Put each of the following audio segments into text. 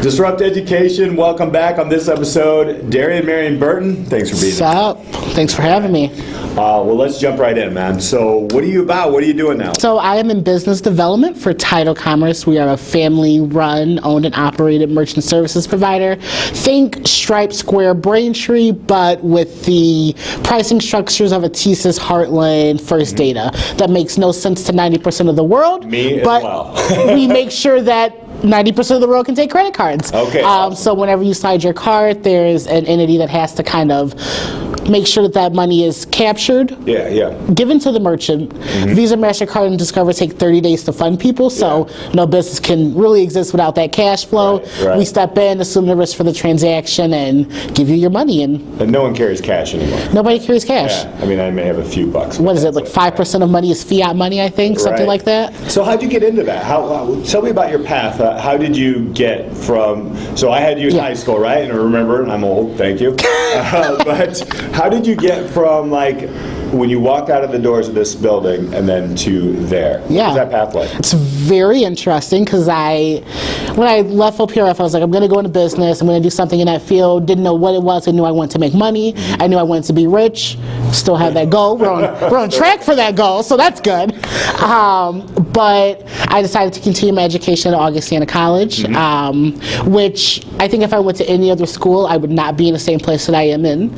Disrupt Education, welcome back on this episode. Darien Marion-Burton, thanks for being here. What's up? Thanks for having me. Well, let's jump right in, man. So what are you about? What are you doing now? So I am in business development for Title Commerce. We are a family-run, owned and operated merchant services provider. Think Stripe, Square, Braintree, but with the pricing structures of a TSYS, Heartland, First Data. That makes no sense to 90% of the world. Me but as well. we make sure that 90% of the world can take credit cards. Okay. So whenever you slide your card, there's an entity that has to kind of make sure that that money is captured, given to the merchant. Visa, MasterCard, and Discover take 30 days to fund people, so no business can really exist without that cash flow. Right. We step in, assume the risk for the transaction, and give you your money. And no one carries cash anymore. Nobody carries cash. Yeah. I mean, I may have a few bucks. What is it, like 5% of money is fiat money, I think, something like that? So how'd you get into that? Tell me about your path. How did you get from, so I had you in high school, right? And remember, I'm old, thank you. But how did you get from like when you walked out of the doors of this building and then to there? What was that path like? It's very interesting because when I left OPRF, I was like, I'm going to go into business. I'm going to do something in that field. Didn't know what it was. I knew I wanted to make money. I knew I wanted to be rich. Still have that goal. We're on track for that goal, so that's good. But I decided to continue my education at Augustana College, which I think if I went to any other school, I would not be in the same place that I am in.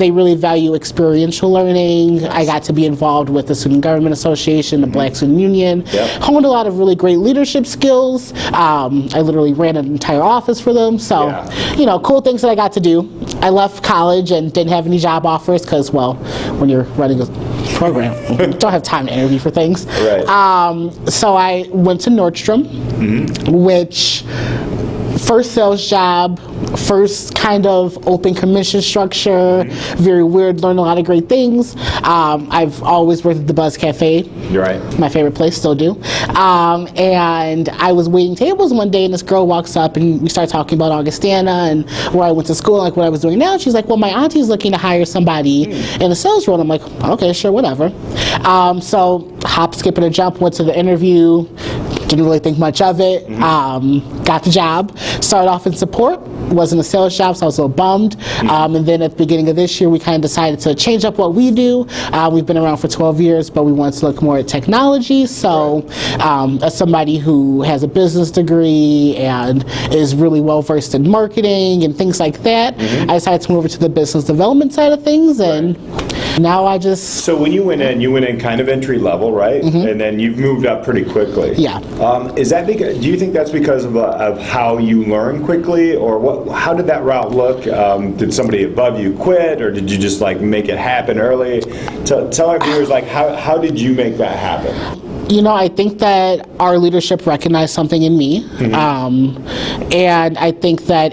They really value experiential learning. I got to be involved with the Student Government Association, the Black Student Union, honed a lot of really great leadership skills. I literally ran an entire office for them. So, cool things that I got to do. I left college and didn't have any job offers because, well, when you're running a program, you don't have time to interview for things. So I went to Nordstrom, which first sales job, first kind of open commission structure, very weird, learned a lot of great things. I've always worked at the Buzz Cafe. You're right. My favorite place, still do. And I was waiting tables one day and this girl walks up and we started talking about Augustana and where I went to school, like what I was doing now. She's like, well, my auntie's looking to hire somebody in a sales role. And I'm like, okay, sure, whatever. So hop, skip, and a jump, went to the interview. Didn't really think much of it. Got the job. Started off in support. Wasn't a sales job, so I was a little bummed. And then at the beginning of this year, we kind of decided to change up what we do. We've been around for 12 years, but we wanted to look more at technology. So as somebody who has a business degree and is really well versed in marketing and things like that, I decided to move over to the business development side of things. And now I just... So when you went in kind of entry level, right? And then you've moved up pretty quickly. Yeah. Is that because, do you think that's because of how you learn quickly, or what? How did that route look? Did somebody above you quit, or did you just like make it happen early? Tell our viewers, like, how did you make that happen? I think that our leadership recognized something in me, and I think that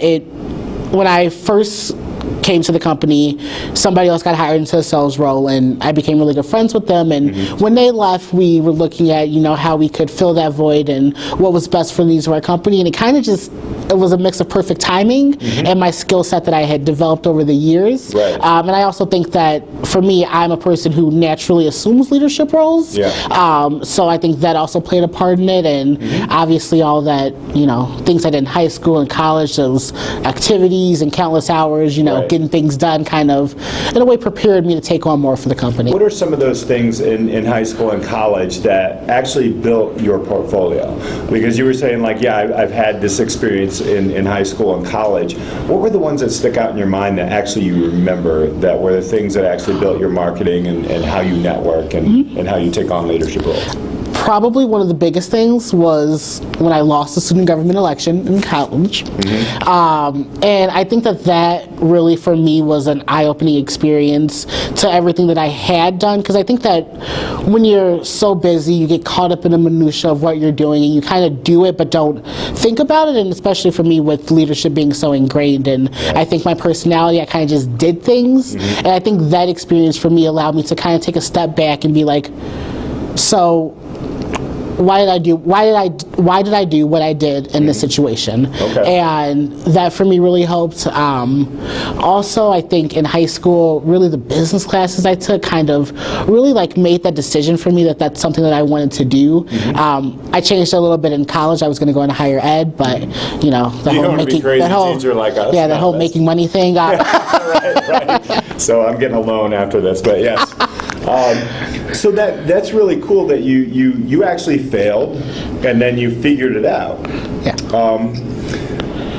when I first came to the company, somebody else got hired into a sales role and I became really good friends with them, and when they left, we were looking at how we could fill that void and what was best for the needs of our company, and it was a mix of perfect timing and my skill set that I had developed over the years. And I also think that for me, I'm a person who naturally assumes leadership roles. So I think that also played a part in it, and obviously all that, things I did in high school and college, those activities and countless hours, getting things done kind of, in a way, prepared me to take on more for the company. What are some of those things in high school and college that actually built your portfolio? Because you were saying like, I've had this experience in high school and college. What were the ones that stick out in your mind that actually you remember that were the things that actually built your marketing and how you network and how you take on leadership roles? Probably one of the biggest things was when I lost the student government election in college. And I think that really for me was an eye-opening experience to everything that I had done, because I think that when you're so busy, you get caught up in the minutia of what you're doing and you kind of do it but don't think about it, and especially for me with leadership being so ingrained, and I think my personality, I kind of just did things, and I think that experience for me allowed me to kind of take a step back and be like, so why did I do what I did in this situation? Okay. And that for me really helped. Also, I think in high school, really the business classes I took kind of really like made that decision for me that that's something that I wanted to do. I changed a little bit in college. I was going to go into higher ed, but you know, the You whole don't want to be crazy teacher like us. yeah, the No, whole that's- making money thing. right. So I'm getting a loan after this, but yes. So that's really cool that you actually failed and then you figured it out. Yeah.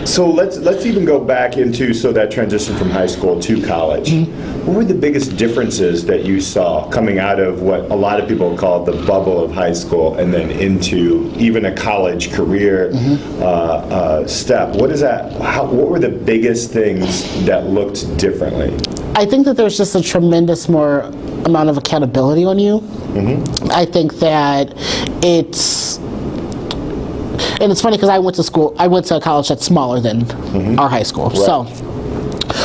So let's even go back into that transition from high school to college. What were the biggest differences that you saw coming out of what a lot of people call the bubble of high school and then into even a college career step? What is that? What were the biggest things that looked differently? I think that there's just a tremendous more amount of accountability on you. I think that and it's funny because I went to a college that's smaller than our high school. Right. So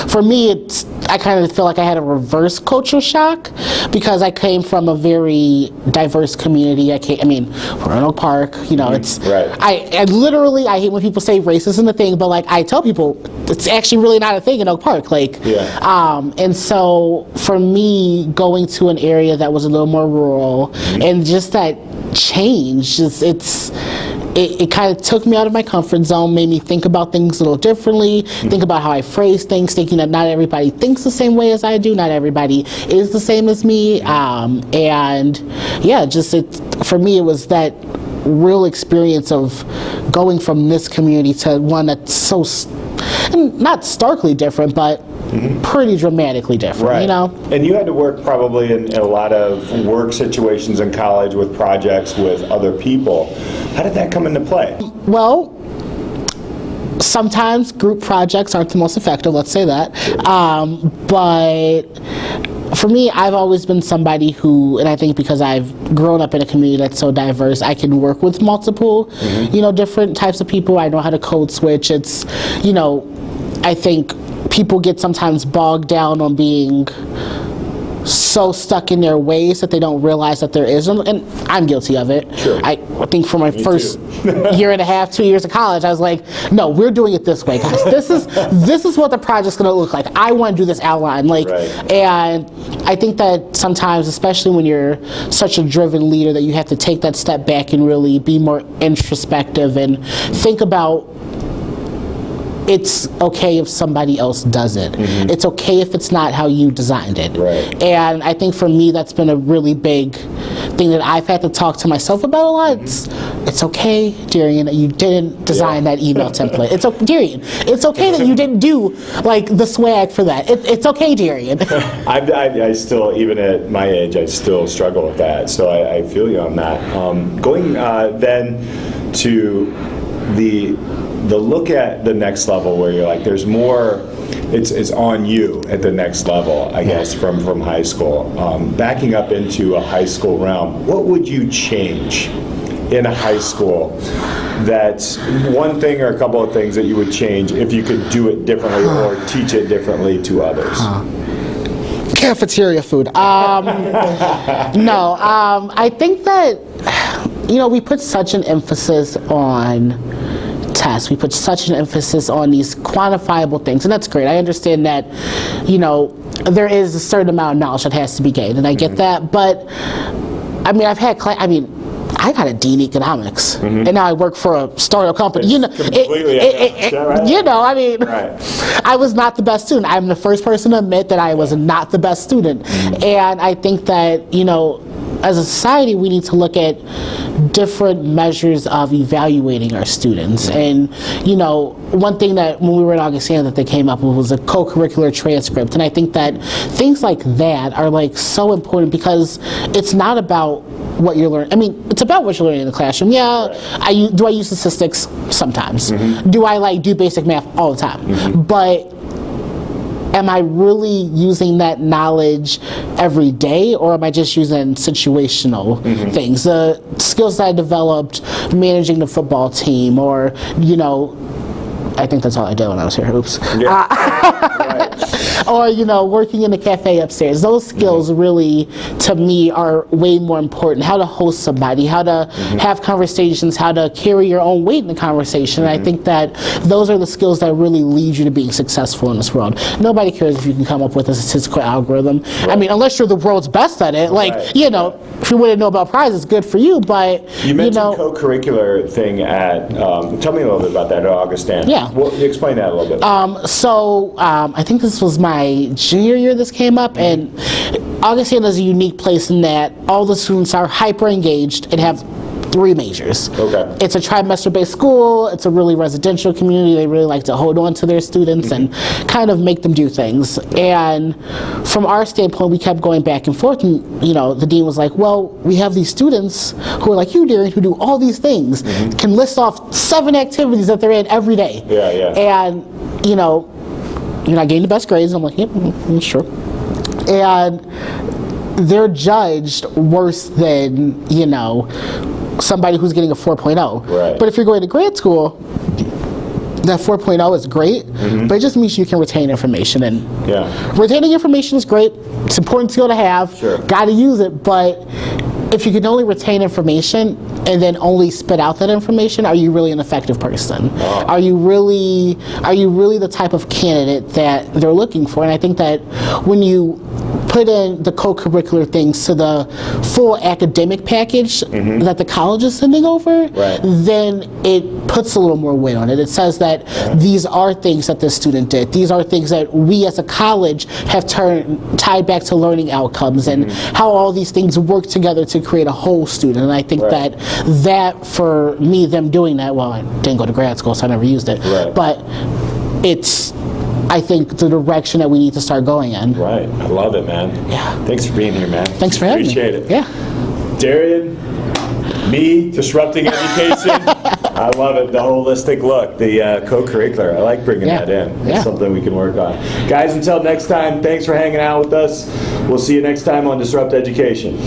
for me, I kind of feel like I had a reverse culture shock because I came from a very diverse community. We're in Oak Park, you know, it's, Right. I literally, I hate when people say race isn't a thing, but like I tell people it's actually really not a thing in Oak Park. Like, and so for me, going to an area that was a little more rural and just that change, it kind of took me out of my comfort zone, made me think about things a little differently, think about how I phrase things, thinking that not everybody thinks the same way as I do, not everybody is the same as me, and yeah, for me it was that real experience of going from this community to one that's so, not starkly different, but pretty dramatically different, Right. you know? And you had to work probably in a lot of work situations in college with projects with other people. How did that come into play? Well, sometimes group projects aren't the most effective, let's say that. But for me, I've always been somebody who, and I think because I've grown up in a community that's so diverse, I can work with multiple, different types of people. I know how to code switch. It's, I think people get sometimes bogged down on being so stuck in their ways that they don't realize that there is, and I'm guilty of it. Sure. I think for my first year and a half, 2 years of college, I was like, no, we're doing it this way, guys. This is what the project's gonna look like. I want to do this outline, like, Right. And I think that sometimes, especially when you're such a driven leader, that you have to take that step back and really be more introspective and think about, it's okay if somebody else does it. It's okay if it's not how you designed it. Right. And I think for me, that's been a really big thing that I've had to talk to myself about a lot. It's okay, Darien, that you didn't design that email template. Darien, it's okay that you didn't do like the swag for that. It's okay, Darien. I still, even at my age, I still struggle with that. So I feel you on that. Going then to the look at the next level where you're like, there's more, it's on you at the next level, I guess, from high school. Backing up into a high school realm, what would you change in a high school? That's one thing or a couple of things that you would change if you could do it differently or teach it differently to others. Cafeteria food. No, I think that, we put such an emphasis on tests. We put such an emphasis on these quantifiable things, and that's great. I understand that, there is a certain amount of knowledge that has to be gained, and I get that, but, I've had I got a D in economics, and now I work for a startup company. Completely Right. I was not the best student. I'm the first person to admit that I was not the best student. And I think that, as a society, we need to look at different measures of evaluating our students. And, one thing that when we were in Augustana that they came up with was a co-curricular transcript. And I think that things like that are like so important because it's not about what you're learning. It's about what you're learning in the classroom. Yeah, right. Do I use statistics? Sometimes. Do I do basic math? All the time. But am I really using that knowledge every day, or am I just using situational things? The skills that I developed managing the football team, or, I think that's all I did when I was here. Oops. Yeah. Right. Or, you know, working in the cafe upstairs. Those skills really, to me, are way more important. How to host somebody, how to have conversations, how to carry your own weight in the conversation. And I think that those are the skills that really lead you to being successful in this world. Nobody cares if you can come up with a statistical algorithm. Right. I mean, unless you're the world's best at it. Like, right. you know, if you win a Nobel Prize, it's good for you, but, you mentioned know, co-curricular thing at, tell me a little bit about that at Augustine. Yeah. Well, explain that a little bit. I think this was my junior year this came up, and Augustine is a unique place in that all the students are hyper engaged and have 3 majors. Okay. It's a trimester-based school. It's a really residential community. They really like to hold on to their students and kind of make them do things. And from our standpoint, we kept going back and forth. And, you know, the dean was like, well, we have these students who are like you, Darien, who do all these things, can list off 7 activities that they're in every day. Yeah, yeah. And, you know, you're not getting the best grades. I'm like, yep, sure. And they're judged worse than, you know, somebody who's getting a 4.0. Right. But if you're going to grad school, that 4.0 is great, but it just means you can retain information. And retaining information is great. It's an important skill to have. Sure. Got to use it. But if you can only retain information and then only spit out that information, are you really an effective person? Oh. Are you really the type of candidate that they're looking for? And I think that when you put in the co-curricular things to the full academic package that the college is sending over, then it puts a little more weight on it. It says that these are things that the student did. These are things that we as a college have tied back to learning outcomes and how all these things work together to create a whole student. And I think that for me, them doing that, well, I didn't go to grad school, so I never used it, but it's, I think, the direction that we need to start going in. Right. I love it, man. Yeah. Thanks for being here, man. Thanks for having me. Appreciate it. Yeah. Darien, me, disrupting education. I love it. The holistic look, the co-curricular. I like bringing that in. It's something we can work on. Guys, until next time, thanks for hanging out with us. We'll see you next time on Disrupt Education.